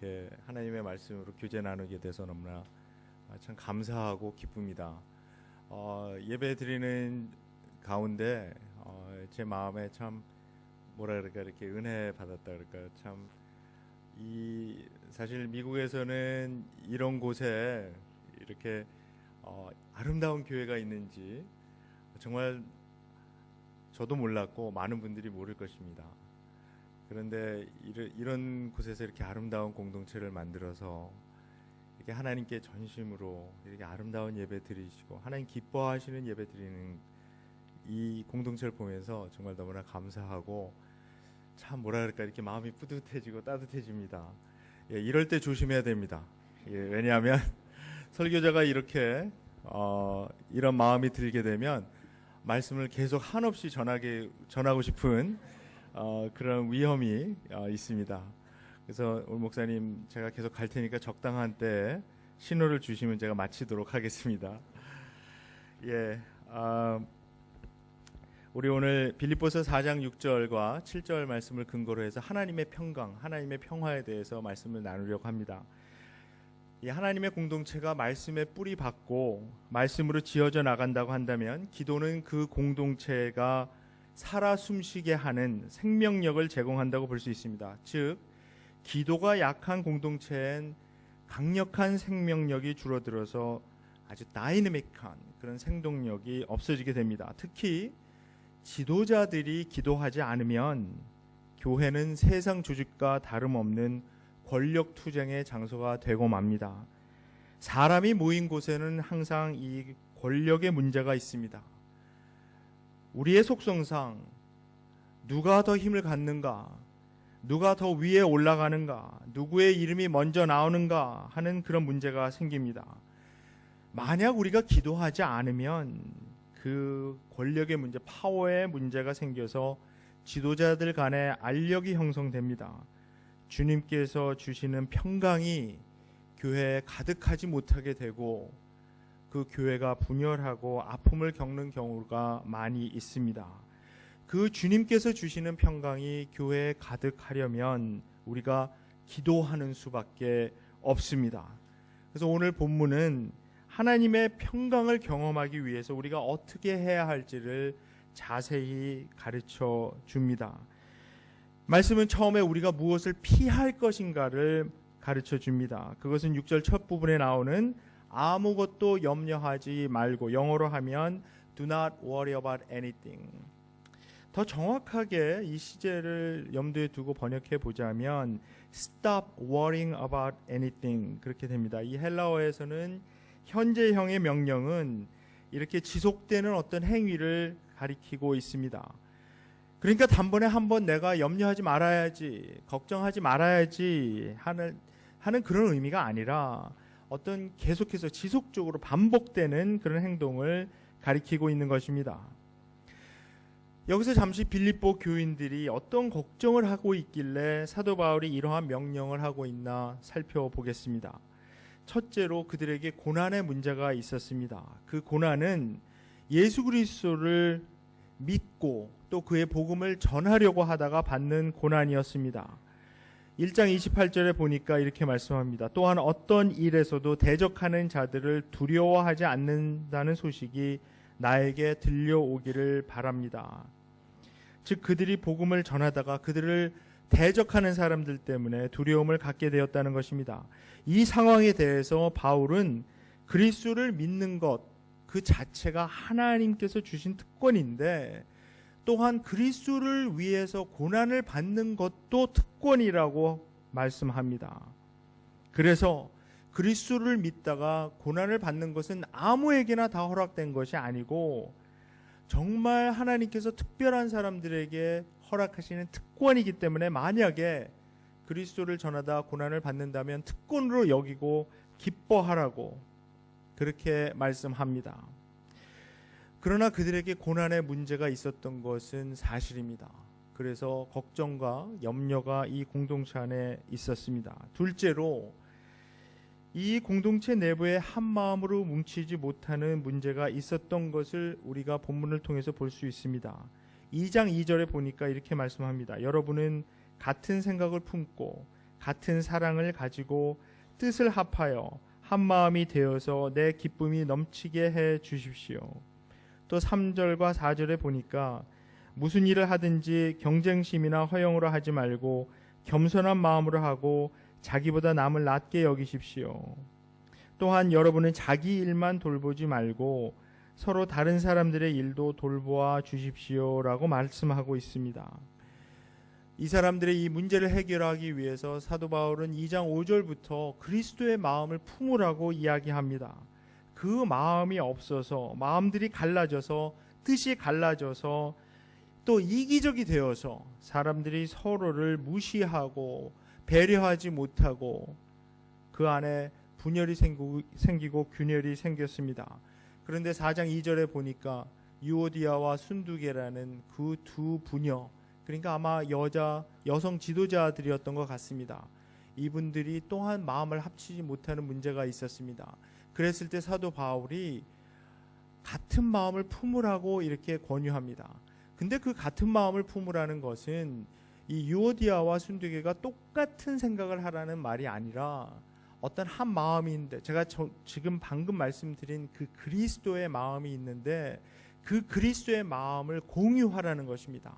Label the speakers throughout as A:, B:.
A: 이렇게 하나님의 말씀으로 교제 나누게 돼서 너무나 참 감사하고 기쁩니다. 예배 드리는 가운데 제 마음에 참 뭐라 그럴까 이렇게 은혜 받았다 그럴까 참 사실 미국에서는 이런 곳에 이렇게 아름다운 교회가 있는지 정말 저도 몰랐고 많은 분들이 모를 것입니다. 그런데 이런 곳에서 이렇게 아름다운 공동체를 만들어서 이렇게 하나님께 전심으로 이렇게 아름다운 예배 드리시고 하나님 기뻐하시는 예배 드리는 이 공동체를 보면서 정말 너무나 감사하고 참 뭐라 그럴까 이렇게 마음이 뿌듯해지고 따뜻해집니다. 이럴 때 조심해야 됩니다. 왜냐하면 설교자가 이렇게 이런 마음이 들게 되면 말씀을 계속 한없이 전하고 싶은 그런 위험이 있습니다. 그래서 오늘 목사님 제가 계속 갈 테니까 적당한 때에 신호를 주시면 제가 마치도록 하겠습니다. 우리 오늘 빌립보서 4장 6절과 7절 말씀을 근거로 해서 하나님의 평강, 하나님의 평화에 대해서 말씀을 나누려고 합니다. 이 하나님의 공동체가 말씀에 뿌리 박고 말씀으로 지어져 나간다고 한다면 기도는 그 공동체가 살아 숨쉬게 하는 생명력을 제공한다고 볼 수 있습니다. 즉 기도가 약한 공동체엔 강력한 생명력이 줄어들어서 아주 다이내믹한 그런 생동력이 없어지게 됩니다. 특히 지도자들이 기도하지 않으면 교회는 세상 조직과 다름없는 권력 투쟁의 장소가 되고 맙니다. 사람이 모인 곳에는 항상 이 권력의 문제가 있습니다. 우리의 속성상 누가 더 힘을 갖는가, 누가 더 위에 올라가는가, 누구의 이름이 먼저 나오는가 하는 그런 문제가 생깁니다. 만약 우리가 기도하지 않으면 그 권력의 문제, 파워의 문제가 생겨서 지도자들 간에 알력이 형성됩니다. 주님께서 주시는 평강이 교회에 가득하지 못하게 되고 그 교회가 분열하고 아픔을 겪는 경우가 많이 있습니다. 그 주님께서 주시는 평강이 교회에 가득하려면 우리가 기도하는 수밖에 없습니다. 그래서 오늘 본문은 하나님의 평강을 경험하기 위해서 우리가 어떻게 해야 할지를 자세히 가르쳐 줍니다. 말씀은 처음에 우리가 무엇을 피할 것인가를 가르쳐 줍니다. 그것은 6절 첫 부분에 나오는 아무것도 염려하지 말고, 영어로 하면 do not worry about anything. 더 정확하게 이 시제를 염두에 두고 번역해 보자면 stop worrying about anything 그렇게 됩니다. 이 헬라어에서는 현재형의 명령은 이렇게 지속되는 어떤 행위를 가리키고 있습니다. 그러니까 단번에 한번 내가 염려하지 말아야지, 걱정하지 말아야지 하는 그런 의미가 아니라 어떤 계속해서 지속적으로 반복되는 그런 행동을 가리키고 있는 것입니다. 여기서 잠시 빌립보 교인들이 어떤 걱정을 하고 있길래 사도 바울이 이러한 명령을 하고 있나 살펴보겠습니다. 첫째로 그들에게 고난의 문제가 있었습니다. 그 고난은 예수 그리스도를 믿고 또 그의 복음을 전하려고 하다가 받는 고난이었습니다. 1장 28절에 보니까 이렇게 말씀합니다. 또한 어떤 일에서도 대적하는 자들을 두려워하지 않는다는 소식이 나에게 들려오기를 바랍니다. 즉 그들이 복음을 전하다가 그들을 대적하는 사람들 때문에 두려움을 갖게 되었다는 것입니다. 이 상황에 대해서 바울은 그리스도를 믿는 것 그 자체가 하나님께서 주신 특권인데 또한 그리스도를 위해서 고난을 받는 것도 특권이라고 말씀합니다. 그래서 그리스도를 믿다가 고난을 받는 것은 아무에게나 다 허락된 것이 아니고 정말 하나님께서 특별한 사람들에게 허락하시는 특권이기 때문에 만약에 그리스도를 전하다 고난을 받는다면 특권으로 여기고 기뻐하라고 그렇게 말씀합니다. 그러나 그들에게 고난의 문제가 있었던 것은 사실입니다. 그래서 걱정과 염려가 이 공동체 안에 있었습니다. 둘째로 이 공동체 내부에 한 마음으로 뭉치지 못하는 문제가 있었던 것을 우리가 본문을 통해서 볼 수 있습니다. 2장 2절에 보니까 이렇게 말씀합니다. 여러분은 같은 생각을 품고 같은 사랑을 가지고 뜻을 합하여 한 마음이 되어서 내 기쁨이 넘치게 해 주십시오. 또 3절과 4절에 보니까 무슨 일을 하든지 경쟁심이나 허영으로 하지 말고 겸손한 마음으로 하고 자기보다 남을 낮게 여기십시오. 또한 여러분은 자기 일만 돌보지 말고 서로 다른 사람들의 일도 돌보아 주십시오라고 말씀하고 있습니다. 이 사람들의 이 문제를 해결하기 위해서 사도 바울은 2장 5절부터 그리스도의 마음을 품으라고 이야기합니다. 그 마음이 없어서 마음들이 갈라져서 뜻이 갈라져서 또 이기적이 되어서 사람들이 서로를 무시하고 배려하지 못하고 그 안에 분열이 생기고 균열이 생겼습니다. 그런데 4장 2절에 보니까 유오디아와 순두계라는 그 두 부녀, 그러니까 아마 여성 지도자들이었던 것 같습니다. 이분들이 또한 마음을 합치지 못하는 문제가 있었습니다. 그랬을 때 사도 바울이 같은 마음을 품으라고 이렇게 권유합니다. 근데 그 같은 마음을 품으라는 것은 이 유오디아와 순두계가 똑같은 생각을 하라는 말이 아니라 어떤 한 마음인데, 제가 지금 방금 말씀드린 그 그리스도의 마음이 있는데 그 그리스도의 마음을 공유하라는 것입니다.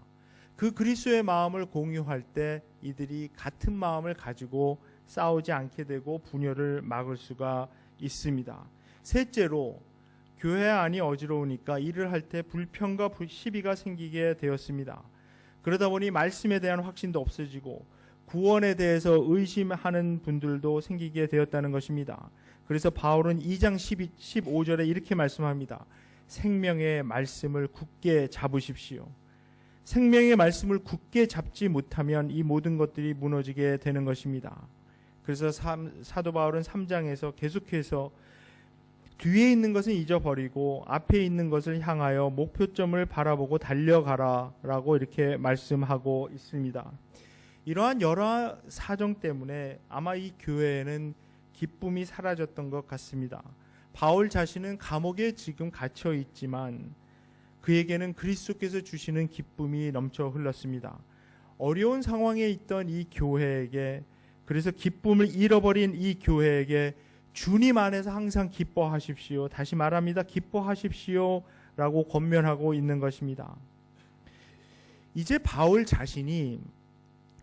A: 그 그리스도의 마음을 공유할 때 이들이 같은 마음을 가지고 싸우지 않게 되고 분열을 막을 수가 있습니다. 셋째로, 교회 안이 어지러우니까 일을 할 때 불평과 시비가 생기게 되었습니다. 그러다 보니 말씀에 대한 확신도 없어지고 구원에 대해서 의심하는 분들도 생기게 되었다는 것입니다. 그래서 바울은 2장 15절에 이렇게 말씀합니다. 생명의 말씀을 굳게 잡으십시오. 생명의 말씀을 굳게 잡지 못하면 이 모든 것들이 무너지게 되는 것입니다. 그래서 사도 바울은 3장에서 계속해서 뒤에 있는 것은 잊어버리고 앞에 있는 것을 향하여 목표점을 바라보고 달려가라 라고 이렇게 말씀하고 있습니다. 이러한 여러 사정 때문에 아마 이 교회에는 기쁨이 사라졌던 것 같습니다. 바울 자신은 감옥에 지금 갇혀 있지만 그에게는 그리스도께서 주시는 기쁨이 넘쳐 흘렀습니다. 어려운 상황에 있던 이 교회에게, 그래서 기쁨을 잃어버린 이 교회에게 주님 안에서 항상 기뻐하십시오. 다시 말합니다. 기뻐하십시오 라고 권면하고 있는 것입니다. 이제 바울 자신이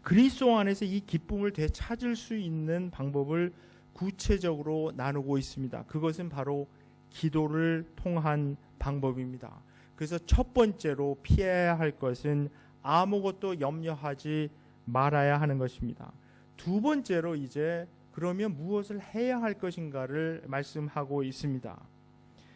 A: 그리스도 안에서 이 기쁨을 되찾을 수 있는 방법을 구체적으로 나누고 있습니다. 그것은 바로 기도를 통한 방법입니다. 그래서 첫 번째로 피해야 할 것은 아무것도 염려하지 말아야 하는 것입니다. 두 번째로 이제 그러면 무엇을 해야 할 것인가를 말씀하고 있습니다.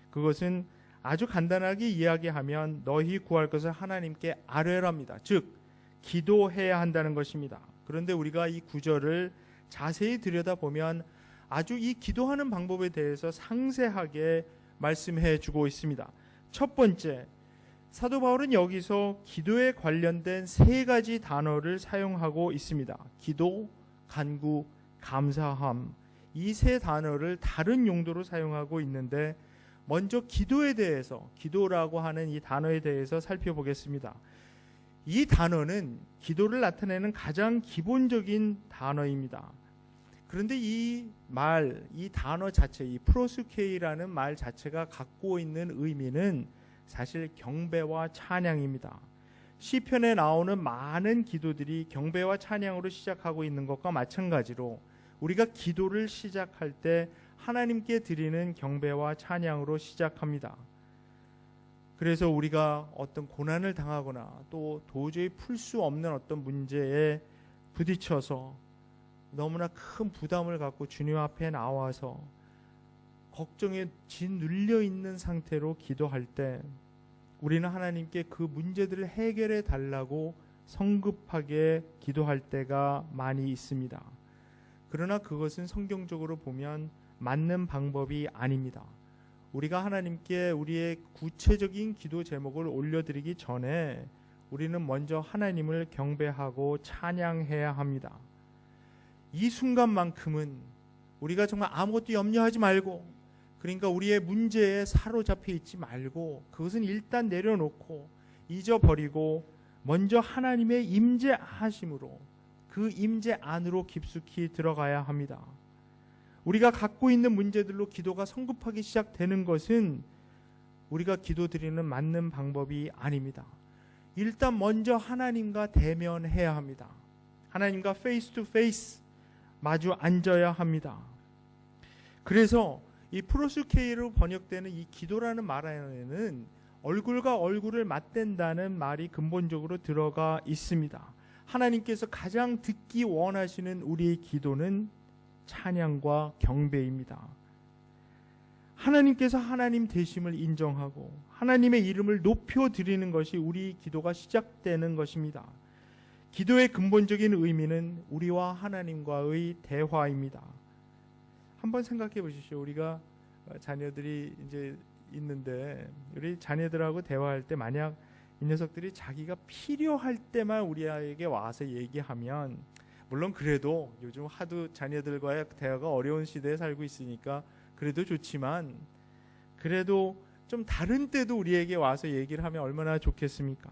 A: 그것은 아주 간단하게 이야기하면 너희 구할 것을 하나님께 아뢰랍니다. 즉 기도해야 한다는 것입니다. 그런데 우리가 이 구절을 자세히 들여다보면 아주 이 기도하는 방법에 대해서 상세하게 말씀해 주고 있습니다. 첫 번째, 사도 바울은 여기서 기도에 관련된 세 가지 단어를 사용하고 있습니다. 기도, 간구, 감사함, 이 세 단어를 다른 용도로 사용하고 있는데 먼저 기도에 대해서, 기도라고 하는 이 단어에 대해서 살펴보겠습니다. 이 단어는 기도를 나타내는 가장 기본적인 단어입니다. 그런데 이 단어 자체, 이 프로스케이라는 말 자체가 갖고 있는 의미는 사실 경배와 찬양입니다. 시편에 나오는 많은 기도들이 경배와 찬양으로 시작하고 있는 것과 마찬가지로 우리가 기도를 시작할 때 하나님께 드리는 경배와 찬양으로 시작합니다. 그래서 우리가 어떤 고난을 당하거나 또 도저히 풀 수 없는 어떤 문제에 부딪혀서 너무나 큰 부담을 갖고 주님 앞에 나와서 걱정에 짓눌려 있는 상태로 기도할 때 우리는 하나님께 그 문제들을 해결해 달라고 성급하게 기도할 때가 많이 있습니다. 그러나 그것은 성경적으로 보면 맞는 방법이 아닙니다. 우리가 하나님께 우리의 구체적인 기도 제목을 올려드리기 전에 우리는 먼저 하나님을 경배하고 찬양해야 합니다. 이 순간만큼은 우리가 정말 아무것도 염려하지 말고, 그러니까 우리의 문제에 사로잡혀 있지 말고 그것은 일단 내려놓고 잊어버리고 먼저 하나님의 임재하심으로 그 임재 안으로 깊숙이 들어가야 합니다. 우리가 갖고 있는 문제들로 기도가 성급하게 시작되는 것은 우리가 기도드리는 맞는 방법이 아닙니다. 일단 먼저 하나님과 대면해야 합니다. 하나님과 페이스 투 페이스 마주 앉아야 합니다. 그래서 이 프로스케이로 번역되는 이 기도라는 말 안에는 얼굴과 얼굴을 맞댄다는 말이 근본적으로 들어가 있습니다. 하나님께서 가장 듣기 원하시는 우리의 기도는 찬양과 경배입니다. 하나님께서 하나님 되심을 인정하고 하나님의 이름을 높여드리는 것이 우리 기도가 시작되는 것입니다. 기도의 근본적인 의미는 우리와 하나님과의 대화입니다. 한번 생각해 보십시오. 우리가 자녀들이 이제 있는데 우리 자녀들하고 대화할 때 만약 이 녀석들이 자기가 필요할 때만 우리에게 와서 얘기하면, 물론 그래도 요즘 하도 자녀들과의 대화가 어려운 시대에 살고 있으니까 그래도 좋지만, 그래도 좀 다른 때도 우리에게 와서 얘기를 하면 얼마나 좋겠습니까?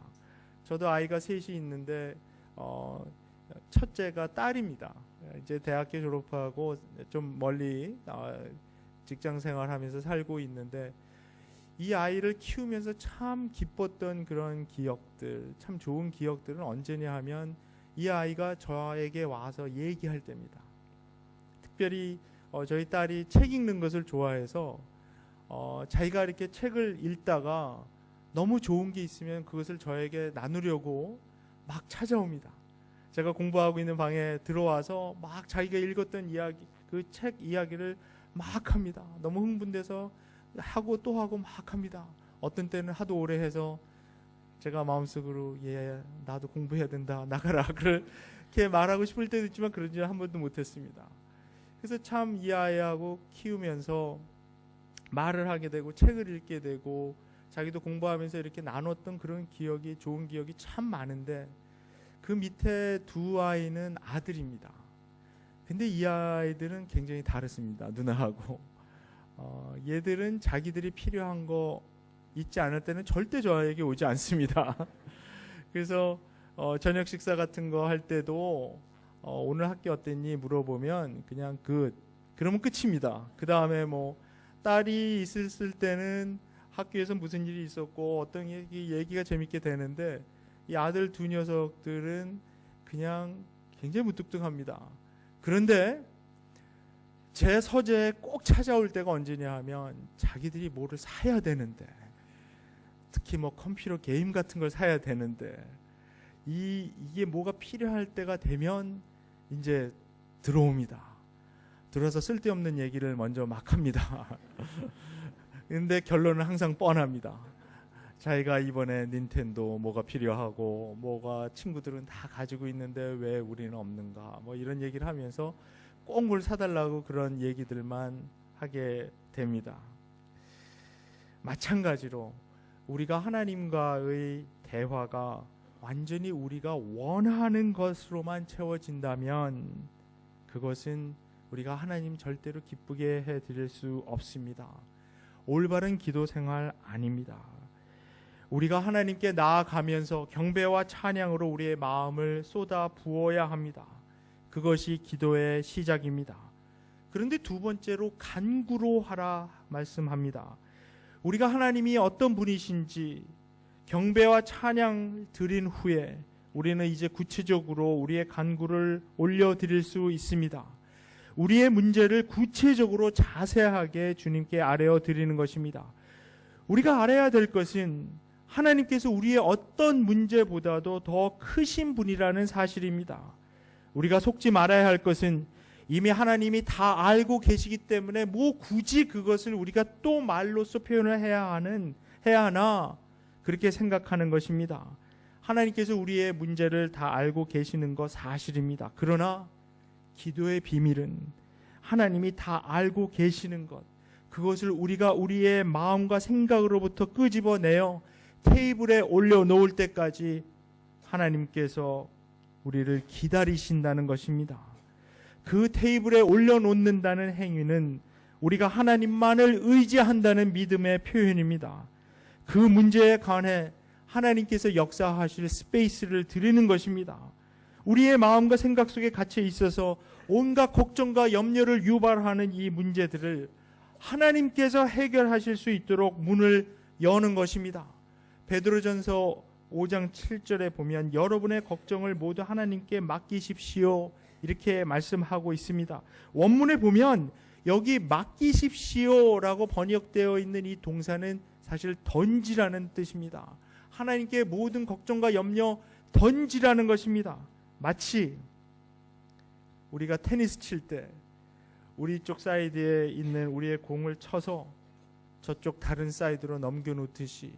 A: 저도 아이가 셋이 있는데 첫째가 딸입니다. 이제 대학교 졸업하고 좀 멀리 직장 생활하면서 살고 있는데, 이 아이를 키우면서 참 기뻤던 그런 기억들, 참 좋은 기억들은 언제냐 하면 이 아이가 저에게 와서 얘기할 때입니다. 특별히 저희 딸이 책 읽는 것을 좋아해서 자기가 이렇게 책을 읽다가 너무 좋은 게 있으면 그것을 저에게 나누려고 막 찾아옵니다. 제가 공부하고 있는 방에 들어와서 막 자기가 읽었던 이야기, 그 책 이야기를 막 합니다. 너무 흥분돼서 하고 또 하고 막 합니다. 어떤 때는 하도 오래 해서 제가 마음속으로 나도 공부해야 된다, 나가라 그렇게 말하고 싶을 때도 있지만 그런 줄 한 번도 못했습니다. 그래서 참 이 아이하고 키우면서 말을 하게 되고 책을 읽게 되고 자기도 공부하면서 이렇게 나눴던 그런 기억이, 좋은 기억이 참 많은데, 그 밑에 두 아이는 아들입니다. 근데 이 아이들은 굉장히 다르습니다. 누나하고. 얘들은 자기들이 필요한 거 있지 않을 때는 절대 저에게 오지 않습니다. 그래서 저녁 식사 같은 거 할 때도 오늘 학교 어땠니 물어보면 그냥 그러면 끝입니다. 그 다음에 뭐 딸이 있을 때는 학교에서 무슨 일이 있었고 어떤 얘기가 재밌게 되는데, 이 아들 두 녀석들은 그냥 굉장히 무뚝뚝합니다. 그런데 제 서재에 꼭 찾아올 때가 언제냐 하면 자기들이 뭐를 사야 되는데, 특히 뭐 컴퓨터 게임 같은 걸 사야 되는데, 이게 뭐가 필요할 때가 되면 이제 들어옵니다. 들어서 쓸데없는 얘기를 먼저 막 합니다. 근데 결론은 항상 뻔합니다. 자기가 이번에 닌텐도 뭐가 필요하고 뭐가 친구들은 다 가지고 있는데 왜 우리는 없는가, 뭐 이런 얘기를 하면서 꼭 뭘 사달라고 그런 얘기들만 하게 됩니다. 마찬가지로 우리가 하나님과의 대화가 완전히 우리가 원하는 것으로만 채워진다면 그것은 우리가 하나님 절대로 기쁘게 해드릴 수 없습니다. 올바른 기도 생활 아닙니다. 우리가 하나님께 나아가면서 경배와 찬양으로 우리의 마음을 쏟아 부어야 합니다. 그것이 기도의 시작입니다. 그런데 두 번째로 간구로 하라 말씀합니다. 우리가 하나님이 어떤 분이신지 경배와 찬양 드린 후에 우리는 이제 구체적으로 우리의 간구를 올려드릴 수 있습니다. 우리의 문제를 구체적으로 자세하게 주님께 아뢰어 드리는 것입니다. 우리가 알아야 될 것은 하나님께서 우리의 어떤 문제보다도 더 크신 분이라는 사실입니다. 우리가 속지 말아야 할 것은 이미 하나님이 다 알고 계시기 때문에 뭐 굳이 그것을 우리가 또 말로써 표현을 해야 하나 그렇게 생각하는 것입니다. 하나님께서 우리의 문제를 다 알고 계시는 것 사실입니다. 그러나 기도의 비밀은 하나님이 다 알고 계시는 것, 그것을 우리가 우리의 마음과 생각으로부터 끄집어내어 테이블에 올려놓을 때까지 하나님께서 우리를 기다리신다는 것입니다. 그 테이블에 올려놓는다는 행위는 우리가 하나님만을 의지한다는 믿음의 표현입니다. 그 문제에 관해 하나님께서 역사하실 스페이스를 드리는 것입니다. 우리의 마음과 생각 속에 갇혀 있어서 온갖 걱정과 염려를 유발하는 이 문제들을 하나님께서 해결하실 수 있도록 문을 여는 것입니다. 베드로전서 5장 7절에 보면 여러분의 걱정을 모두 하나님께 맡기십시오, 이렇게 말씀하고 있습니다. 원문에 보면 여기 맡기십시오라고 번역되어 있는 이 동사는 사실 던지라는 뜻입니다. 하나님께 모든 걱정과 염려 던지라는 것입니다. 마치 우리가 테니스 칠 때 우리 쪽 사이드에 있는 우리의 공을 쳐서 저쪽 다른 사이드로 넘겨놓듯이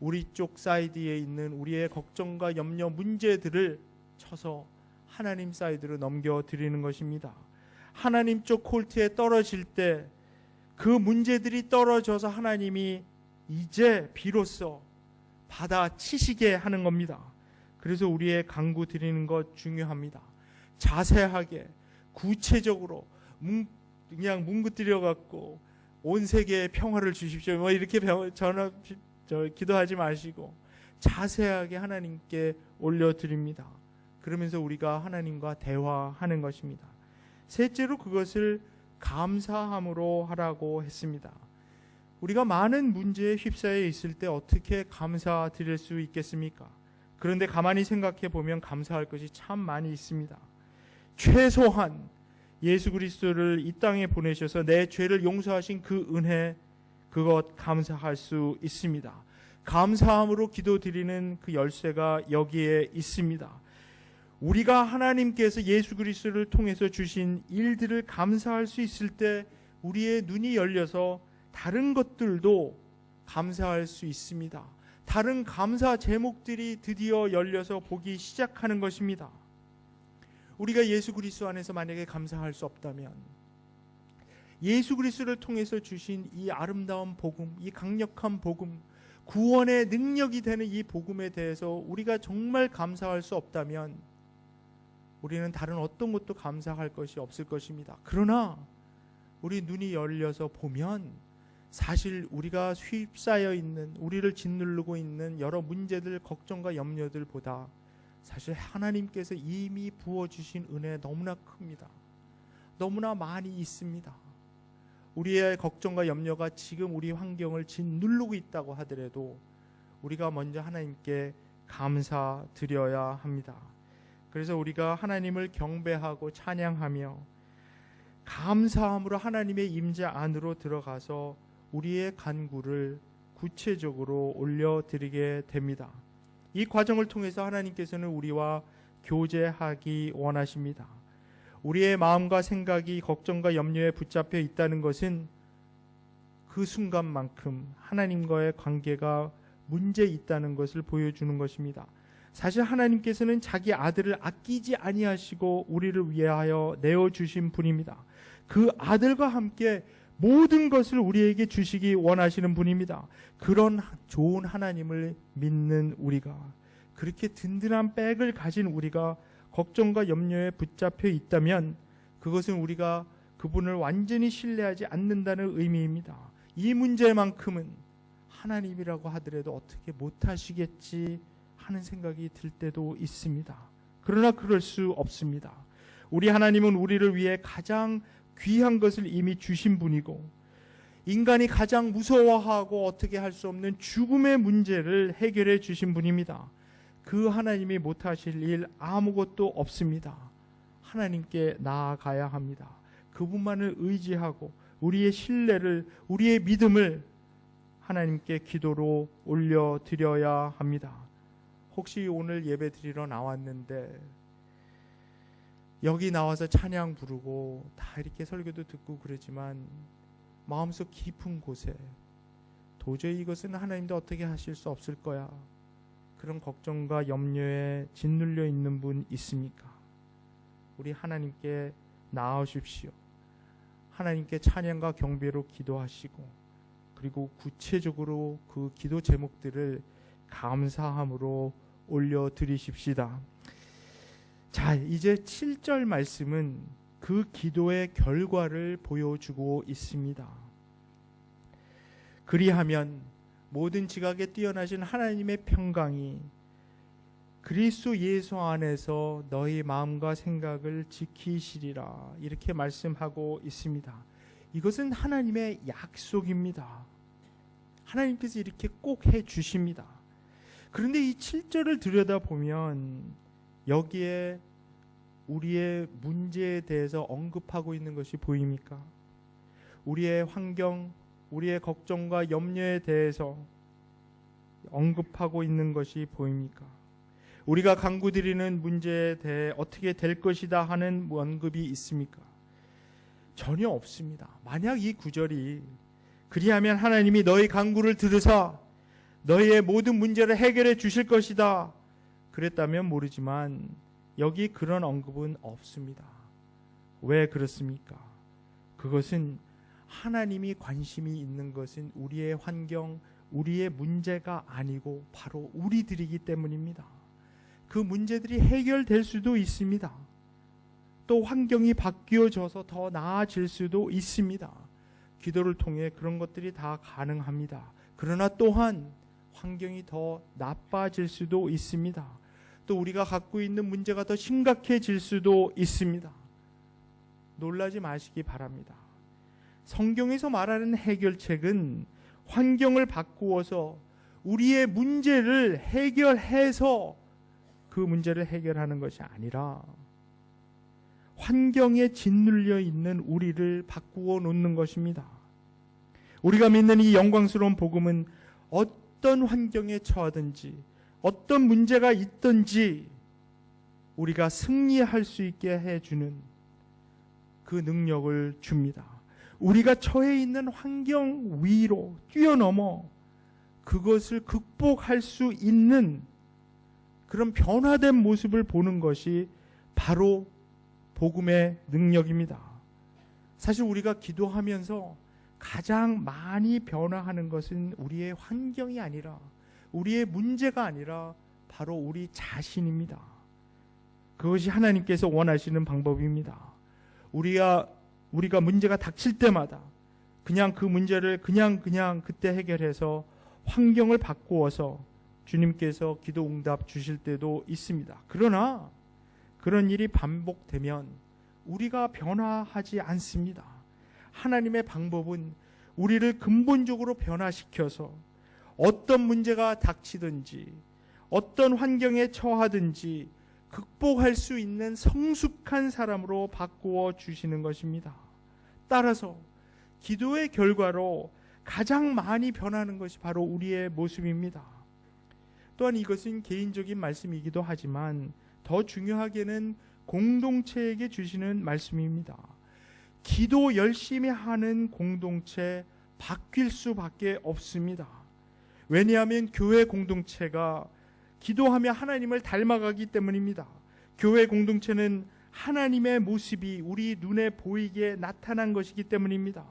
A: 우리 쪽 사이드에 있는 우리의 걱정과 염려 문제들을 쳐서 하나님 사이드로 넘겨드리는 것입니다. 하나님 쪽 콜트에 떨어질 때 그 문제들이 떨어져서 하나님이 이제 비로소 받아치시게 하는 겁니다. 그래서 우리의 간구 드리는 것 중요합니다. 자세하게 구체적으로 그냥 뭉그뜨려 갖고 온 세계에 평화를 주십시오, 뭐 이렇게 기도하지 마시고 자세하게 하나님께 올려드립니다. 그러면서 우리가 하나님과 대화하는 것입니다. 셋째로 그것을 감사함으로 하라고 했습니다. 우리가 많은 문제에 휩싸여 있을 때 어떻게 감사드릴 수 있겠습니까? 그런데 가만히 생각해 보면 감사할 것이 참 많이 있습니다. 최소한 예수 그리스도를 이 땅에 보내셔서 내 죄를 용서하신 그 은혜, 그것 감사할 수 있습니다. 감사함으로 기도드리는 그 열쇠가 여기에 있습니다. 우리가 하나님께서 예수 그리스도를 통해서 주신 일들을 감사할 수 있을 때 우리의 눈이 열려서 다른 것들도 감사할 수 있습니다. 다른 감사 제목들이 드디어 열려서 보기 시작하는 것입니다. 우리가 예수 그리스도 안에서 만약에 감사할 수 없다면 예수 그리스도를 통해서 주신 이 아름다운 복음, 이 강력한 복음, 구원의 능력이 되는 이 복음에 대해서 우리가 정말 감사할 수 없다면 우리는 다른 어떤 것도 감사할 것이 없을 것입니다. 그러나 우리 눈이 열려서 보면 사실 우리가 휩싸여 있는, 우리를 짓누르고 있는 여러 문제들, 걱정과 염려들보다 사실 하나님께서 이미 부어주신 은혜 너무나 큽니다. 너무나 많이 있습니다. 우리의 걱정과 염려가 지금 우리 환경을 짓누르고 있다고 하더라도 우리가 먼저 하나님께 감사드려야 합니다. 그래서 우리가 하나님을 경배하고 찬양하며 감사함으로 하나님의 임재 안으로 들어가서 우리의 간구를 구체적으로 올려드리게 됩니다. 이 과정을 통해서 하나님께서는 우리와 교제하기 원하십니다. 우리의 마음과 생각이 걱정과 염려에 붙잡혀 있다는 것은 그 순간만큼 하나님과의 관계가 문제 있다는 것을 보여주는 것입니다. 사실 하나님께서는 자기 아들을 아끼지 아니하시고 우리를 위하여 내어주신 분입니다. 그 아들과 함께 모든 것을 우리에게 주시기 원하시는 분입니다. 그런 좋은 하나님을 믿는 우리가, 그렇게 든든한 백을 가진 우리가 걱정과 염려에 붙잡혀 있다면 그것은 우리가 그분을 완전히 신뢰하지 않는다는 의미입니다. 이 문제만큼은 하나님이라고 하더라도 어떻게 못하시겠지 하는 생각이 들 때도 있습니다. 그러나 그럴 수 없습니다. 우리 하나님은 우리를 위해 가장 귀한 것을 이미 주신 분이고 인간이 가장 무서워하고 어떻게 할 수 없는 죽음의 문제를 해결해 주신 분입니다. 그 하나님이 못하실 일 아무것도 없습니다. 하나님께 나아가야 합니다. 그분만을 의지하고 우리의 신뢰를, 우리의 믿음을 하나님께 기도로 올려드려야 합니다. 혹시 오늘 예배 드리러 나왔는데 여기 나와서 찬양 부르고 다 이렇게 설교도 듣고 그러지만 마음속 깊은 곳에 도저히 이것은 하나님도 어떻게 하실 수 없을 거야, 그런 걱정과 염려에 짓눌려 있는 분 있습니까? 우리 하나님께 나아오십시오. 하나님께 찬양과 경배로 기도하시고 그리고 구체적으로 그 기도 제목들을 감사함으로 올려드리십시다. 자, 이제 7절 말씀은 그 기도의 결과를 보여주고 있습니다. 그리하면 모든 지각에 뛰어나신 하나님의 평강이 그리스도 예수 안에서 너희 마음과 생각을 지키시리라 이렇게 말씀하고 있습니다. 이것은 하나님의 약속입니다. 하나님께서 이렇게 꼭 해주십니다. 그런데 이 7절을 들여다보면 여기에 우리의 문제에 대해서 언급하고 있는 것이 보입니까? 우리의 환경, 우리의 걱정과 염려에 대해서 언급하고 있는 것이 보입니까? 우리가 간구드리는 문제에 대해 어떻게 될 것이다 하는 언급이 있습니까? 전혀 없습니다. 만약 이 구절이 그리하면 하나님이 너희 간구를 들으사 너희의 모든 문제를 해결해 주실 것이다 그랬다면 모르지만 여기 그런 언급은 없습니다. 왜 그렇습니까? 그것은 하나님이 관심이 있는 것은 우리의 환경, 우리의 문제가 아니고 바로 우리들이기 때문입니다. 그 문제들이 해결될 수도 있습니다. 또 환경이 바뀌어져서 더 나아질 수도 있습니다. 기도를 통해 그런 것들이 다 가능합니다. 그러나 또한 환경이 더 나빠질 수도 있습니다. 또 우리가 갖고 있는 문제가 더 심각해질 수도 있습니다. 놀라지 마시기 바랍니다. 성경에서 말하는 해결책은 환경을 바꾸어서 우리의 문제를 해결해서 그 문제를 해결하는 것이 아니라 환경에 짓눌려 있는 우리를 바꾸어 놓는 것입니다. 우리가 믿는 이 영광스러운 복음은 어떤 환경에 처하든지 어떤 문제가 있든지 우리가 승리할 수 있게 해주는 그 능력을 줍니다. 우리가 처해 있는 환경 위로 뛰어넘어 그것을 극복할 수 있는 그런 변화된 모습을 보는 것이 바로 복음의 능력입니다. 사실 우리가 기도하면서 가장 많이 변화하는 것은 우리의 환경이 아니라 우리의 문제가 아니라 바로 우리 자신입니다. 그것이 하나님께서 원하시는 방법입니다. 우리가 문제가 닥칠 때마다 그냥 그 문제를 그냥 그때 해결해서 환경을 바꾸어서 주님께서 기도 응답 주실 때도 있습니다. 그러나 그런 일이 반복되면 우리가 변화하지 않습니다. 하나님의 방법은 우리를 근본적으로 변화시켜서 어떤 문제가 닥치든지 어떤 환경에 처하든지 극복할 수 있는 성숙한 사람으로 바꾸어 주시는 것입니다. 따라서 기도의 결과로 가장 많이 변하는 것이 바로 우리의 모습입니다. 또한 이것은 개인적인 말씀이기도 하지만 더 중요하게는 공동체에게 주시는 말씀입니다. 기도 열심히 하는 공동체 바뀔 수밖에 없습니다. 왜냐하면 교회 공동체가 기도하며 하나님을 닮아가기 때문입니다. 교회 공동체는 하나님의 모습이 우리 눈에 보이게 나타난 것이기 때문입니다.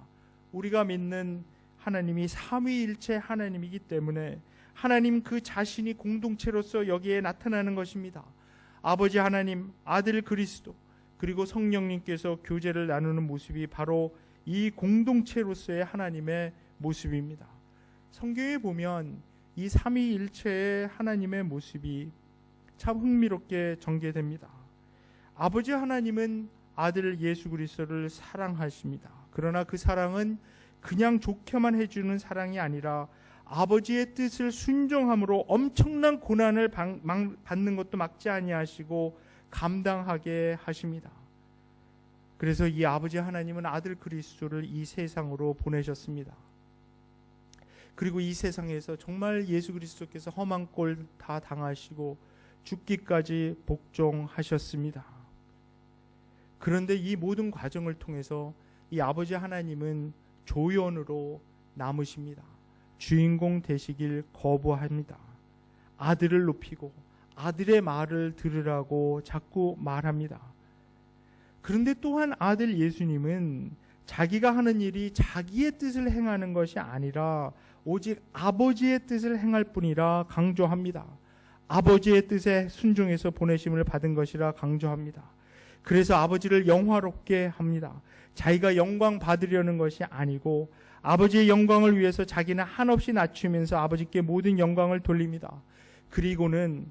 A: 우리가 믿는 하나님이 삼위일체 하나님이기 때문에 하나님 그 자신이 공동체로서 여기에 나타나는 것입니다. 아버지 하나님, 아들 그리스도, 그리고 성령님께서 교제를 나누는 모습이 바로 이 공동체로서의 하나님의 모습입니다. 성경에 보면 이 삼위일체의 하나님의 모습이 참 흥미롭게 전개됩니다. 아버지 하나님은 아들 예수 그리스도를 사랑하십니다. 그러나 그 사랑은 그냥 좋게만 해주는 사랑이 아니라 아버지의 뜻을 순종함으로 엄청난 고난을 받는 것도 막지 아니하시고 감당하게 하십니다. 그래서 이 아버지 하나님은 아들 그리스도를 이 세상으로 보내셨습니다. 그리고 이 세상에서 정말 예수 그리스도께서 험한 꼴 다 당하시고 죽기까지 복종하셨습니다. 그런데 이 모든 과정을 통해서 이 아버지 하나님은 조연으로 남으십니다. 주인공 되시길 거부합니다. 아들을 높이고 아들의 말을 들으라고 자꾸 말합니다. 그런데 또한 아들 예수님은 자기가 하는 일이 자기의 뜻을 행하는 것이 아니라 오직 아버지의 뜻을 행할 뿐이라 강조합니다. 아버지의 뜻에 순종해서 보내심을 받은 것이라 강조합니다. 그래서 아버지를 영화롭게 합니다. 자기가 영광 받으려는 것이 아니고 아버지의 영광을 위해서 자기는 한없이 낮추면서 아버지께 모든 영광을 돌립니다. 그리고는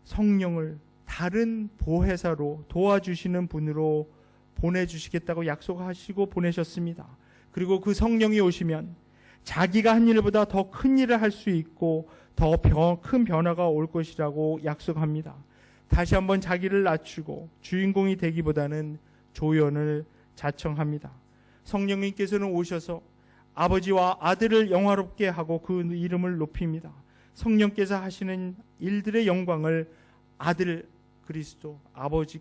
A: 성령을 다른 보혜사로 도와주시는 분으로 보내주시겠다고 약속하시고 보내셨습니다. 그리고 그 성령이 오시면 자기가 한 일보다 더 큰 일을 할 수 있고 더 큰 변화가 올 것이라고 약속합니다. 다시 한번 자기를 낮추고 주인공이 되기보다는 조연을 자청합니다. 성령님께서는 오셔서 아버지와 아들을 영화롭게 하고 그 이름을 높입니다. 성령께서 하시는 일들의 영광을 아들 그리스도 아버지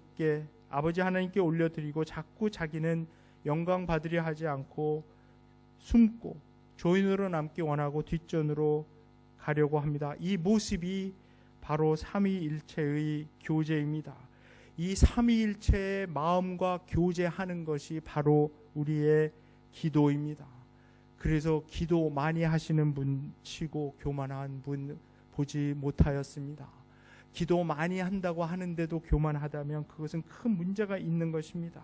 A: 하나님께 올려드리고 자꾸 자기는 영광 받으려 하지 않고 숨고 조인으로 남기 원하고 뒷전으로 가려고 합니다. 이 모습이 바로 삼위일체의 교제입니다. 이 삼위일체의 마음과 교제하는 것이 바로 우리의 기도입니다. 그래서 기도 많이 하시는 분 치고 교만한 분 보지 못하였습니다. 기도 많이 한다고 하는데도 교만하다면 그것은 큰 문제가 있는 것입니다.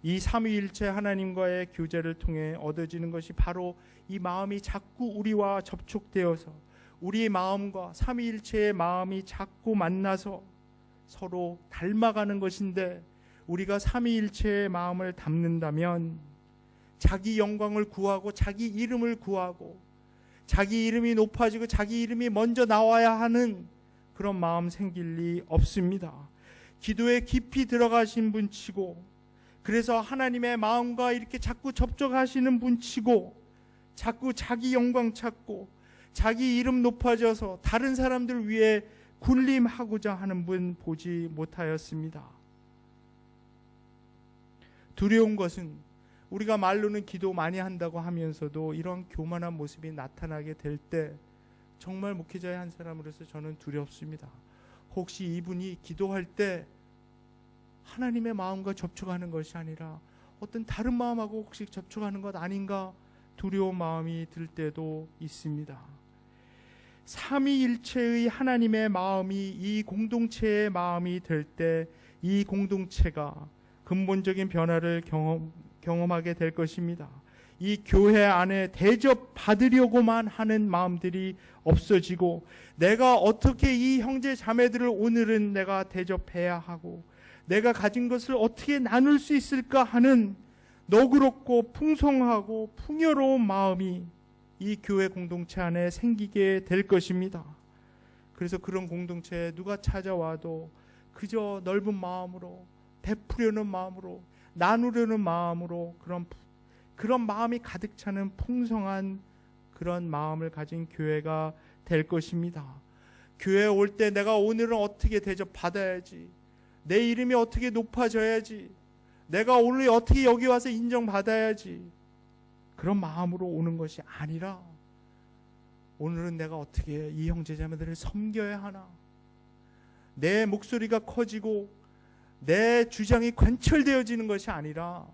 A: 이 삼위일체 하나님과의 교제를 통해 얻어지는 것이 바로 이 마음이 자꾸 우리와 접촉되어서 우리의 마음과 삼위일체의 마음이 자꾸 만나서 서로 닮아가는 것인데, 우리가 삼위일체의 마음을 담는다면 자기 영광을 구하고 자기 이름을 구하고 자기 이름이 높아지고 자기 이름이 먼저 나와야 하는 그런 마음 생길 리 없습니다. 기도에 깊이 들어가신 분 치고, 그래서 하나님의 마음과 이렇게 자꾸 접촉하시는 분 치고 자꾸 자기 영광 찾고 자기 이름 높아져서 다른 사람들 위해 군림하고자 하는 분 보지 못하였습니다. 두려운 것은 우리가 말로는 기도 많이 한다고 하면서도 이런 교만한 모습이 나타나게 될 때 정말 목회자의 한 사람으로서 저는 두렵습니다. 혹시 이분이 기도할 때 하나님의 마음과 접촉하는 것이 아니라 어떤 다른 마음하고 혹시 접촉하는 것 아닌가 두려운 마음이 들 때도 있습니다. 삼위일체의 하나님의 마음이 이 공동체의 마음이 될 때 이 공동체가 근본적인 변화를 경험하게 될 것입니다. 이 교회 안에 대접받으려고만 하는 마음들이 없어지고, 내가 어떻게 이 형제 자매들을 오늘은 내가 대접해야 하고 내가 가진 것을 어떻게 나눌 수 있을까 하는 너그럽고 풍성하고 풍요로운 마음이 이 교회 공동체 안에 생기게 될 것입니다. 그래서 그런 공동체에 누가 찾아와도 그저 넓은 마음으로, 베푸려는 마음으로, 나누려는 마음으로, 그런 마음이 가득 차는 풍성한 그런 마음을 가진 교회가 될 것입니다. 교회에 올 때 내가 오늘은 어떻게 대접받아야지, 내 이름이 어떻게 높아져야지, 내가 오늘 어떻게 여기 와서 인정받아야지, 그런 마음으로 오는 것이 아니라 오늘은 내가 어떻게 이 형제자매들을 섬겨야 하나, 내 목소리가 커지고 내 주장이 관철되어지는 것이 아니라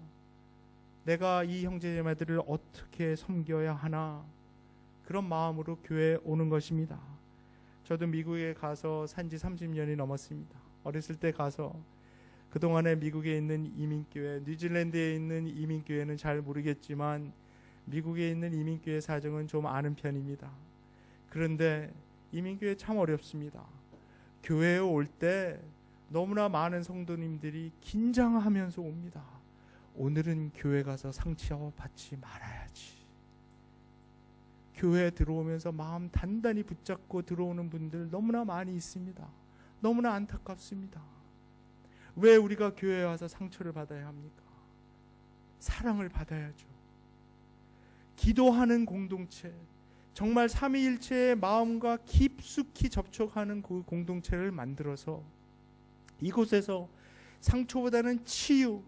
A: 내가 이 형제자매들을 어떻게 섬겨야 하나, 그런 마음으로 교회에 오는 것입니다. 저도 미국에 가서 산지 30년이 넘었습니다. 어렸을 때 가서 그동안에 미국에 있는 이민교회, 뉴질랜드에 있는 이민교회는 잘 모르겠지만 미국에 있는 이민교회 사정은 좀 아는 편입니다. 그런데 이민교회 참 어렵습니다. 교회에 올 때 너무나 많은 성도님들이 긴장하면서 옵니다. 오늘은 교회 가서 상처받지 말아야지. 교회에 들어오면서 마음 단단히 붙잡고 들어오는 분들 너무나 많이 있습니다. 너무나 안타깝습니다. 왜 우리가 교회에 와서 상처를 받아야 합니까? 사랑을 받아야죠. 기도하는 공동체, 정말 삼위일체의 마음과 깊숙이 접촉하는 그 공동체를 만들어서 이곳에서 상처보다는 치유,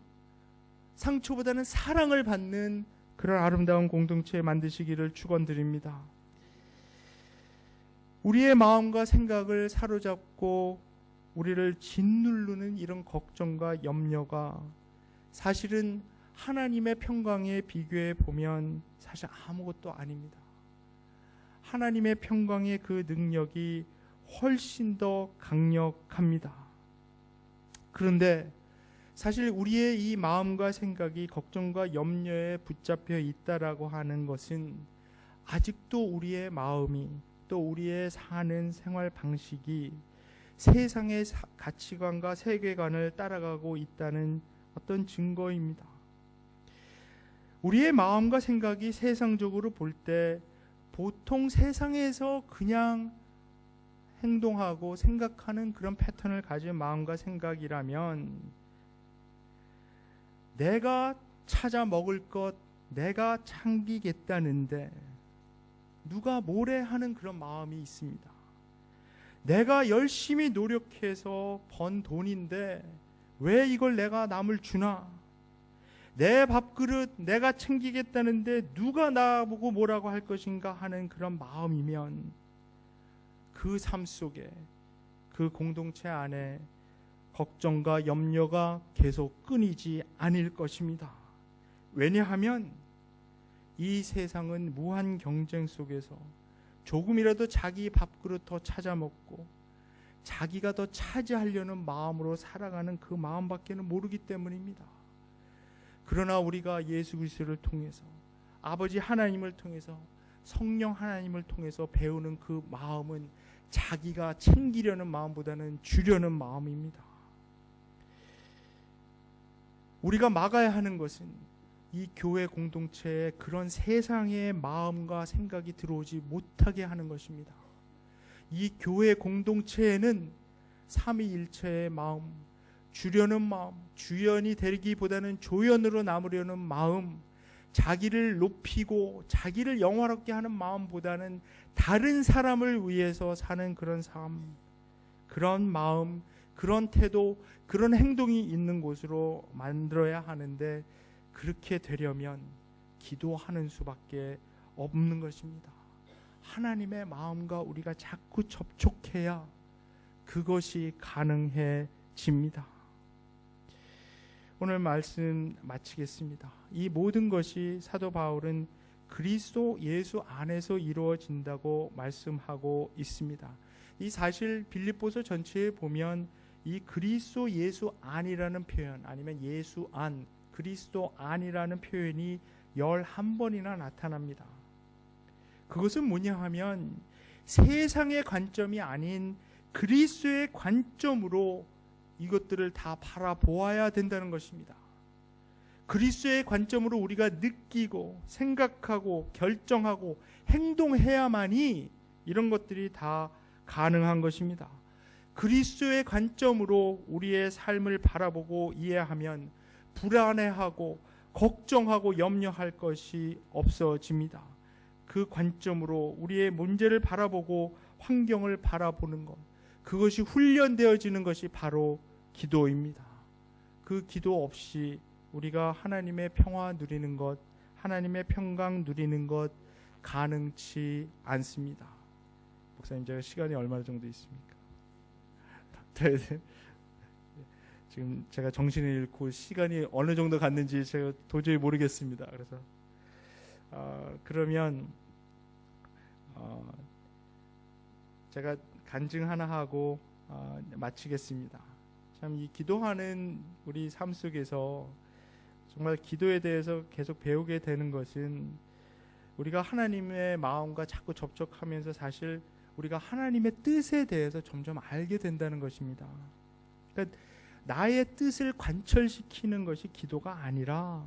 A: 상처보다는 사랑을 받는 그런 아름다운 공동체 만드시기를 축원드립니다. 우리의 마음과 생각을 사로잡고 우리를 짓누르는 이런 걱정과 염려가 사실은 하나님의 평강에 비교해 보면 사실 아무것도 아닙니다. 하나님의 평강의 그 능력이 훨씬 더 강력합니다. 그런데 사실 우리의 이 마음과 생각이 걱정과 염려에 붙잡혀 있다라고 하는 것은 아직도 우리의 마음이, 또 우리의 사는 생활 방식이 세상의 가치관과 세계관을 따라가고 있다는 어떤 증거입니다. 우리의 마음과 생각이 세상적으로 볼 때 보통 세상에서 그냥 행동하고 생각하는 그런 패턴을 가진 마음과 생각이라면 내가 찾아 먹을 것 내가 챙기겠다는데 누가 뭐래 하는 그런 마음이 있습니다. 내가 열심히 노력해서 번 돈인데 왜 이걸 내가 남을 주나? 내 밥그릇 내가 챙기겠다는데 누가 나보고 뭐라고 할 것인가 하는 그런 마음이면 그 삶 속에 그 공동체 안에 걱정과 염려가 계속 끊이지 않을 것입니다. 왜냐하면 이 세상은 무한 경쟁 속에서 조금이라도 자기 밥그릇 더 찾아 먹고 자기가 더 차지하려는 마음으로 살아가는 그 마음밖에는 모르기 때문입니다. 그러나 우리가 예수 그리스도를 통해서 아버지 하나님을 통해서 성령 하나님을 통해서 배우는 그 마음은 자기가 챙기려는 마음보다는 주려는 마음입니다. 우리가 막아야 하는 것은 이 교회 공동체에 그런 세상의 마음과 생각이 들어오지 못하게 하는 것입니다. 이 교회 공동체에는 삼위일체의 마음, 주려는 마음, 주연이 되기보다는 조연으로 남으려는 마음, 자기를 높이고 자기를 영화롭게 하는 마음보다는 다른 사람을 위해서 사는 그런 삶, 그런 마음, 그런 태도, 그런 행동이 있는 곳으로 만들어야 하는데 그렇게 되려면 기도하는 수밖에 없는 것입니다. 하나님의 마음과 우리가 자꾸 접촉해야 그것이 가능해집니다. 오늘 말씀 마치겠습니다. 이 모든 것이 사도 바울은 그리스도 예수 안에서 이루어진다고 말씀하고 있습니다. 이 사실 빌립보서 전체에 보면 이 그리스도 예수 안이라는 표현 아니면 예수 안, 그리스도 안이라는 표현이 11번이나 나타납니다. 그것은 뭐냐 하면 세상의 관점이 아닌 그리스도의 관점으로 이것들을 다 바라보아야 된다는 것입니다. 그리스도의 관점으로 우리가 느끼고 생각하고 결정하고 행동해야만이 이런 것들이 다 가능한 것입니다. 그리스도의 관점으로 우리의 삶을 바라보고 이해하면 불안해하고 걱정하고 염려할 것이 없어집니다. 그 관점으로 우리의 문제를 바라보고 환경을 바라보는 것, 그것이 훈련되어지는 것이 바로 기도입니다. 그 기도 없이 우리가 하나님의 평화 누리는 것, 하나님의 평강 누리는 것 가능치 않습니다. 목사님, 제가 시간이 얼마 정도 있습니까? 지금 제가 정신을 잃고 시간이 어느 정도 갔는지 제가 도저히 모르겠습니다. 그래서 그러면 제가 간증 하나 하고 마치겠습니다. 참 이 기도하는 우리 삶 속에서 정말 기도에 대해서 계속 배우게 되는 것은 우리가 하나님의 마음과 자꾸 접촉하면서 사실 우리가 하나님의 뜻에 대해서 점점 알게 된다는 것입니다. 그러니까 나의 뜻을 관철시키는 것이 기도가 아니라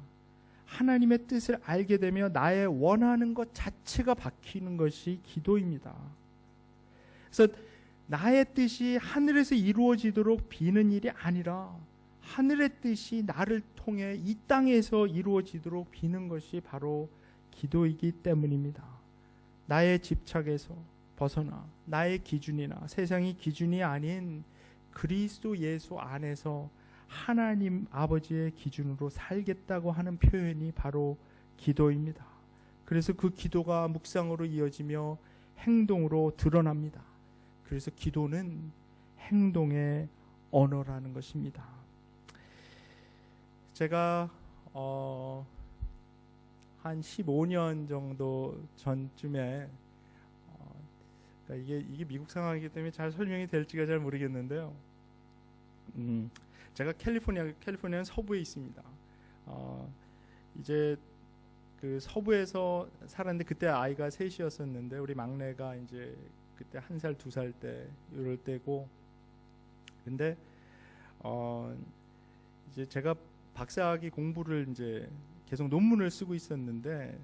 A: 하나님의 뜻을 알게 되며 나의 원하는 것 자체가 바뀌는 것이 기도입니다. 그래서 나의 뜻이 하늘에서 이루어지도록 비는 일이 아니라 하늘의 뜻이 나를 통해 이 땅에서 이루어지도록 비는 것이 바로 기도이기 때문입니다. 나의 집착에서 벗어나 나의 기준이나 세상의 기준이 아닌 그리스도 예수 안에서 하나님 아버지의 기준으로 살겠다고 하는 표현이 바로 기도입니다. 그래서 그 기도가 묵상으로 이어지며 행동으로 드러납니다. 그래서 기도는 행동의 언어라는 것입니다. 제가 한 15년 정도 전쯤에 그러니까 이게 미국 상황이기 때문에 잘 설명이 될지가 잘 모르겠는데요. 제가 캘리포니아는 서부에 있습니다. 이제 그 서부에서 살았는데 그때 아이가 셋이었었는데 우리 막내가 이제 그때 1살, 2살 때 이럴 때고 근데 이제 제가 박사학위 공부를 이제 계속 논문을 쓰고 있었는데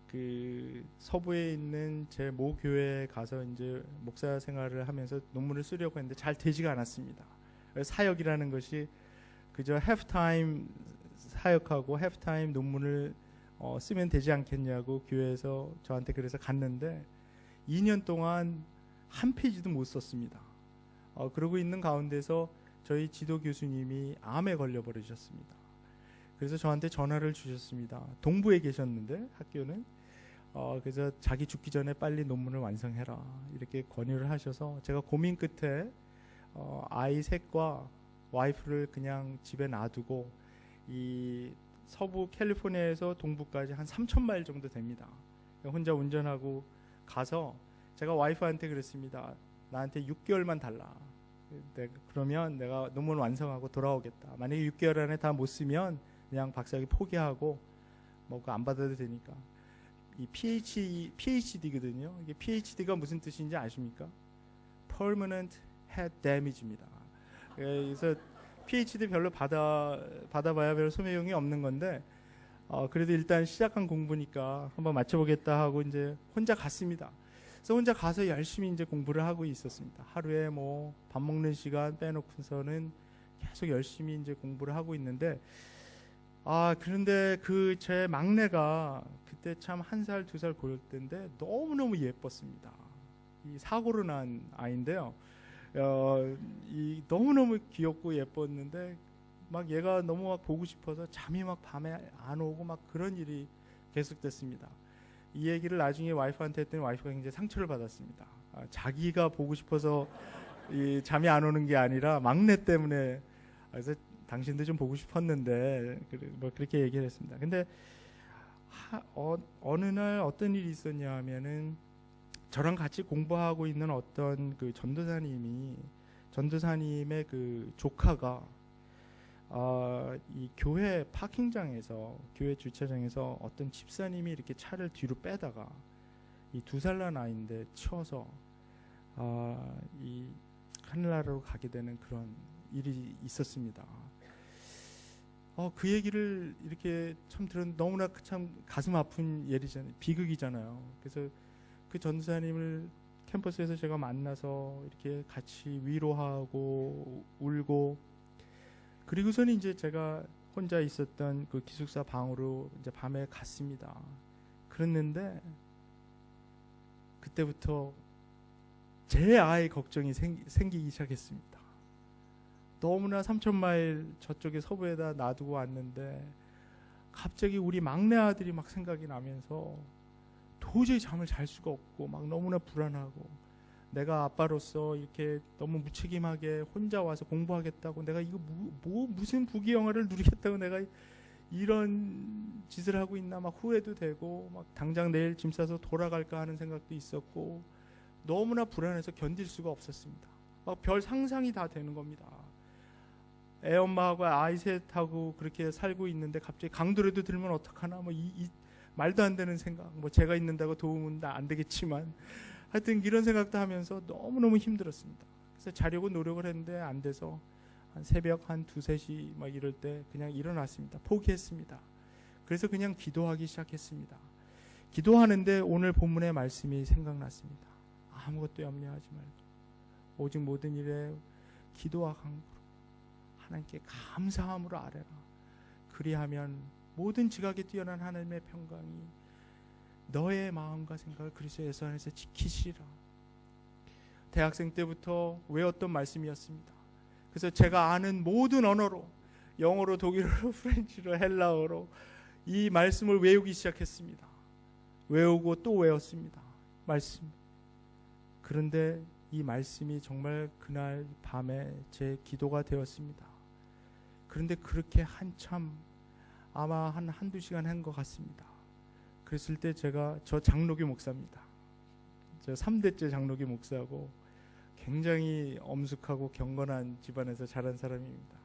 A: 그 서부에 있는 제 모 교회에 가서 이제 목사 생활을 하면서 논문을 쓰려고 했는데 잘 되지가 않았습니다. 사역이라는 것이 그저 해프타임 사역하고 해프타임 논문을 쓰면 되지 않겠냐고 교회에서 저한테 그래서 갔는데 2년 동안 한 페이지도 못 썼습니다. 그러고 있는 가운데서 저희 지도 교수님이 암에 걸려 버리셨습니다. 그래서 저한테 전화를 주셨습니다. 동부에 계셨는데 학교는 그래서 자기 죽기 전에 빨리 논문을 완성해라 이렇게 권유를 하셔서 제가 고민 끝에 아이 셋과 와이프를 그냥 집에 놔두고 이 서부 캘리포니아에서 동부까지 한 3,000마일 정도 됩니다. 혼자 운전하고 가서 제가 와이프한테 그랬습니다. 나한테 6개월만 달라. 그러면 내가 논문 완성하고 돌아오겠다. 만약에 6개월 안에 다 못 쓰면 그냥 박사학위 포기하고 뭐 그거 안 받아도 되니까. 이 PhD거든요. 이게 PhD가 무슨 뜻인지 아십니까? Permanent Head Damage입니다. 그래서 PhD 별로 받아봐야 별 소용이 없는 건데 그래도 일단 시작한 공부니까 한번 맞춰보겠다 하고 이제 혼자 갔습니다. 그래서 혼자 가서 열심히 이제 공부를 하고 있었습니다. 하루에 뭐 밥 먹는 시간 빼놓고서는 계속 열심히 이제 공부를 하고 있는데 그런데 그 제 막내가 그때 참 1살, 2살 그럴 때인데 너무너무 예뻤습니다. 이 사고로 난 아이인데요. 이 너무너무 귀엽고 예뻤는데 막 얘가 너무 막 보고 싶어서 잠이 막 밤에 안 오고 막 그런 일이 계속됐습니다. 이 얘기를 나중에 와이프한테 했더니 와이프가 굉장히 상처를 받았습니다. 자기가 보고 싶어서 이 잠이 안 오는 게 아니라 막내 때문에. 그래서 당신도 좀 보고 싶었는데 뭐 그렇게 얘기를 했습니다. 근데 어느 날 어떤 일이 있었냐 하면은 저랑 같이 공부하고 있는 어떤 그 전도사님의 그 조카가 이 교회 파킹장에서 교회 주차장에서 어떤 집사님이 이렇게 차를 뒤로 빼다가 이 2살 난 아이인데 치워서 이 하늘나라로 가게 되는 그런 일이 있었습니다. 그 얘기를 이렇게 참 들은 너무나 참 가슴 아픈 일이잖아요. 비극이잖아요. 그래서 그 전도사님을 캠퍼스에서 제가 만나서 이렇게 같이 위로하고 울고 그리고서는 이제 제가 혼자 있었던 그 기숙사 방으로 이제 밤에 갔습니다. 그랬는데 그때부터 제 아이 걱정이 생기기 시작했습니다. 너무나 3,000마일 저쪽에 서부에다 놔두고 왔는데 갑자기 우리 막내 아들이 막 생각이 나면서 도저히 잠을 잘 수가 없고 막 너무나 불안하고 내가 아빠로서 이렇게 너무 무책임하게 혼자 와서 공부하겠다고 내가 이거 무슨 부귀영화를 누리겠다고 내가 이런 짓을 하고 있나 막 후회도 되고 막 당장 내일 짐 싸서 돌아갈까 하는 생각도 있었고 너무나 불안해서 견딜 수가 없었습니다. 막 별 상상이 다 되는 겁니다. 애 엄마하고 아이 셋하고 그렇게 살고 있는데 갑자기 강도라도 들면 어떡하나 뭐 이 말도 안 되는 생각 뭐 제가 있는다고 도움은 안 되겠지만 하여튼 이런 생각도 하면서 너무너무 힘들었습니다. 그래서 자려고 노력을 했는데 안 돼서 한 새벽 한 2, 3시 막 이럴 때 그냥 일어났습니다. 포기했습니다. 그래서 그냥 기도하기 시작했습니다. 기도하는데 오늘 본문의 말씀이 생각났습니다. 아무것도 염려하지 말고 오직 모든 일에 기도와 간구로 하나님께 감사함으로 아뢰라. 그리하면 모든 지각에 뛰어난 하나님의 평강이 너의 마음과 생각을 그리스도 예수 안에서 지키시라. 대학생 때부터 외웠던 말씀이었습니다. 그래서 제가 아는 모든 언어로 영어로 독일어로 프렌치로 헬라어로 이 말씀을 외우기 시작했습니다. 외우고 또 외웠습니다. 말씀. 그런데 이 말씀이 정말 그날 밤에 제 기도가 되었습니다. 그런데 그렇게 한참 아마 한두 시간 한 것 같습니다. 그랬을 때 저 장로교 목사입니다. 저 3대째 장로교 목사고 굉장히 엄숙하고 경건한 집안에서 자란 사람입니다.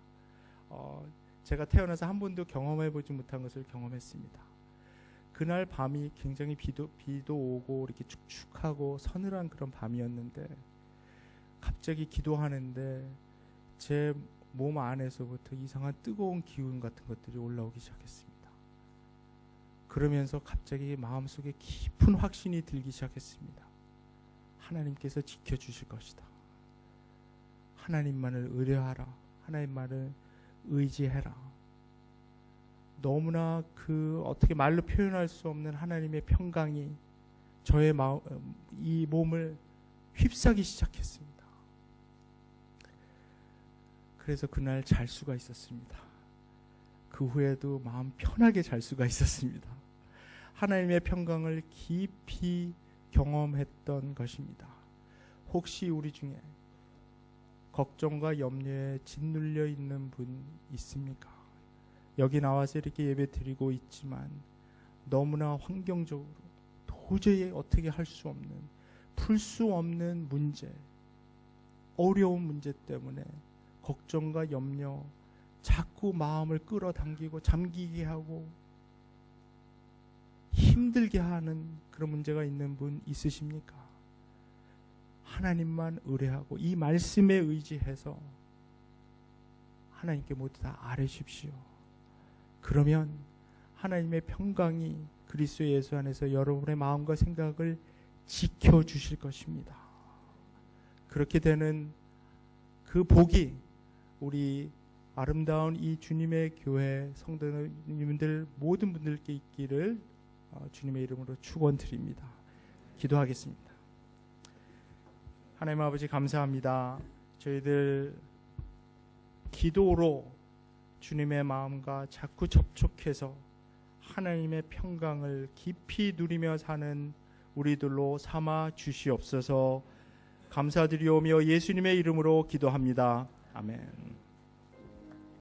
A: 제가 태어나서 한 번도 경험해보지 못한 것을 경험했습니다. 그날 밤이 굉장히 비도 오고 이렇게 축축하고 서늘한 그런 밤이었는데 갑자기 기도하는데 제 몸 안에서부터 이상한 뜨거운 기운 같은 것들이 올라오기 시작했습니다. 그러면서 갑자기 마음속에 깊은 확신이 들기 시작했습니다. 하나님께서 지켜주실 것이다. 하나님만을 의뢰하라. 하나님만을 의지해라. 너무나 어떻게 말로 표현할 수 없는 하나님의 평강이 저의 마음, 이 몸을 휩싸기 시작했습니다. 그래서 그날 잘 수가 있었습니다. 그 후에도 마음 편하게 잘 수가 있었습니다. 하나님의 평강을 깊이 경험했던 것입니다. 혹시 우리 중에 걱정과 염려에 짓눌려 있는 분 있습니까? 여기 나와서 이렇게 예배 드리고 있지만 너무나 환경적으로 도저히 어떻게 할 수 없는, 풀 수 없는 문제, 어려운 문제 때문에 걱정과 염려, 자꾸 마음을 끌어당기고 잠기게 하고 힘들게 하는 그런 문제가 있는 분 있으십니까? 하나님만 의뢰하고 이 말씀에 의지해서 하나님께 모두 다 아뢰십시오. 그러면 하나님의 평강이 그리스도 예수 안에서 여러분의 마음과 생각을 지켜주실 것입니다. 그렇게 되는 그 복이 우리 아름다운 이 주님의 교회 성도님들 모든 분들께 있기를 주님의 이름으로 축원드립니다. 기도하겠습니다. 하나님 아버지 감사합니다. 저희들 기도로 주님의 마음과 자꾸 접촉해서 하나님의 평강을 깊이 누리며 사는 우리들로 삼아 주시옵소서. 감사드리오며 예수님의 이름으로 기도합니다. 아멘.